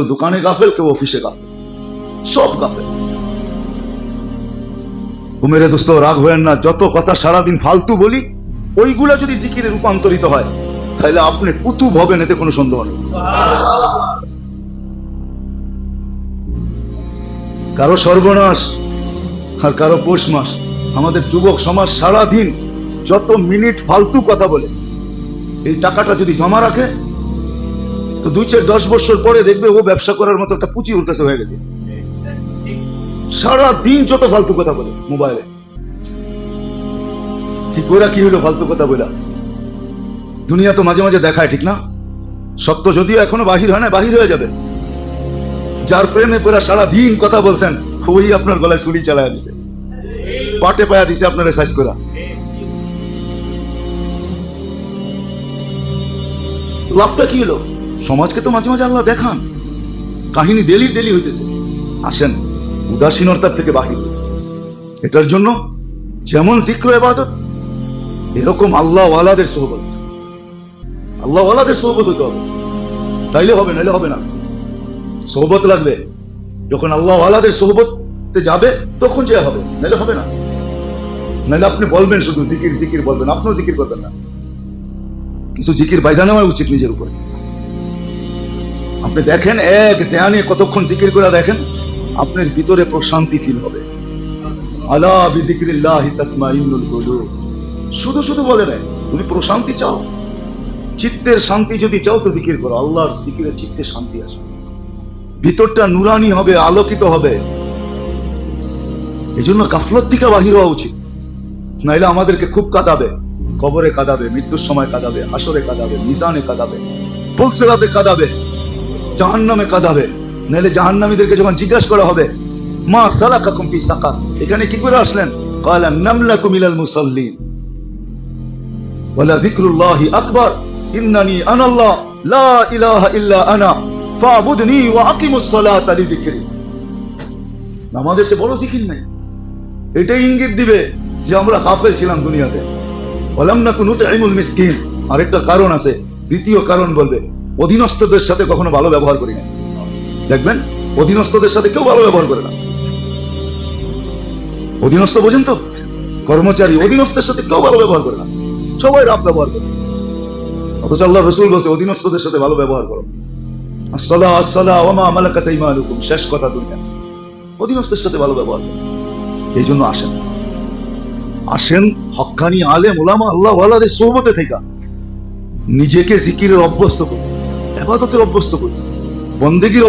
কেউ দোকানে গাফেল, কেউ অফিসে গাফেল, সব গাফেল। ও মেরে দোস্ত, রাগ হয়েন না, যত কথা সারাদিন ফালতু বলি ওইগুলা যদি জিকিরে রূপান্তরিত হয় তাহলে আপনি কুতুব হবেন, এতে কোনো সন্দেহ নেই। কারো সর্বনাশ আর কারো পৌষ মাস। আমাদের যুবক সমাজ সারাদিন যত মিনিট ফালতু কথা বলে, এই টাকাটা যদি জমা রাখে তো 2-4-10 বছর পরে দেখবে ও ব্যবসা করার মতো একটা পুঁজি ওর কাছে হয়ে গেছে। সারাদিন যত ফালতু কথা বলে মোবাইলে, ঠিক ওরা কি হলো ফালতু কথা বলা? দুনিয়া তো মাঝে মাঝে দেখায়, ঠিক না? সত্য যদিও এখনো বাহির হয় না, বাহির হয়ে যাবে। যার প্রেমে পুরা সারাদিন কথা বলছেন ওই আপনার গলায় ছুরি চালায় দিছে, পাটে পায়া দিছে আপনার সাইজ করা। লাভটা কি হলো? সমাজকে তো মাঝে মাঝে আল্লাহ দেখান, কাহিনী দেলি দেলি হইতেছে। আসেন উদাসীনতার থেকে বাহির। এটার জন্য যেমন জিক্র ইবাদত, এরকম আল্লাহ ওয়ালাদের সোহবত, আল্লাহ ওয়ালাদের সোহবত হতে হবে, তাইলে হবে, নাইলে হবে না। সোহবত লাগবে, যখন আল্লাহ ওয়ালাদের সোহবতে যাবে তখন যে হবে, নাইলে হবে না। নাইলে আপনি বলবেন শুধু জিকির জিকির বলবেন, আপনিও জিকির করবেন না। কিছু জিকির বাইধা নেওয়া উচিত নিজের উপরে। আপনি দেখেন এক ধ্যানে কতক্ষণ জিকির করে দেখেন, আপনার ভিতরে প্রশান্তি ফিল হবে। আলা বিযিকরিল্লাহি তাতমাইন্নুল কুলুব। শুধু শুধু বলে না, তুমি প্রশান্তি চাও, চিত্তের শান্তি যদি চাও তো জিকির করো। আল্লাহর জিকিরে চিত্তে শান্তি আসবে, ভিতরটা নুরানি হবে, আলোকিত হবে। এই জন্য গাফলত থেকে বাহির হওয়া উচিত, নাইলে আমাদেরকে খুব কাঁদাবে। কবরে কাঁদাবে, মৃত্যুর সময় কাঁদাবে, হাসরে কাঁদাবে, মিজানে কাঁদাবে, পুলসিরাতে কাঁদাবে, জাহান্নামে কাঁদাবে। নাইলে জাহান্নামীদেরকে যখন জিজ্ঞাসা করা হবে মা সালাকাকুম ফি সাকার, এখানে কি করে আসলেন? ক্বালা নামলাকু মিনাল মুসাল্লিন ওয়ালা যিকরুল্লাহি আকবার ইন্নানি আনাল্লাহ লা ইলাহা ইল্লা আনা ফাবুদনি ওয়া আকিমুস সালাতা লিযিকরি। নামাজের চেয়ে বড় জিকির নাই। এটাই ইঙ্গিত দিবে যে আমরা গাফেল ছিলাম দুনিয়াতে। ওয়ালাম নাকুন নুতঈমুল মিসকিন। আরেকটা কারণ আছে, দ্বিতীয় কারণ বলবে অধীনস্থদের সাথে কখনো ভালো ব্যবহার করি না। দেখবেন অধীনস্থদের সাথে কেউ ভালো ব্যবহার করে না। অধীনস্থ বোঝেন তো, কর্মচারী, অধীনস্থের সাথে কেউ ভালো ব্যবহার করে না, সবাই রাফ ব্যবহার করে। অথচ আল্লাহ রাসূল বলেছে অধীনস্থদের সাথে ভালো ব্যবহার করো। আসসালাহু আসসালাহু ওয়া মা মালাকাত আইমানুকুম, শেষ কথা দুনিয়া। অধীনস্থের সাথে ভালো ব্যবহার করো। এই জন্য আসেন আসেন হক্কানি আলেম ওলামা আল্লাহ ওয়ালাদের সোহবতে থেকে নিজেকে জিকিরের অভ্যস্ত করুন, ইবাদতের অভ্যস্ত করুন, বন্দেগীর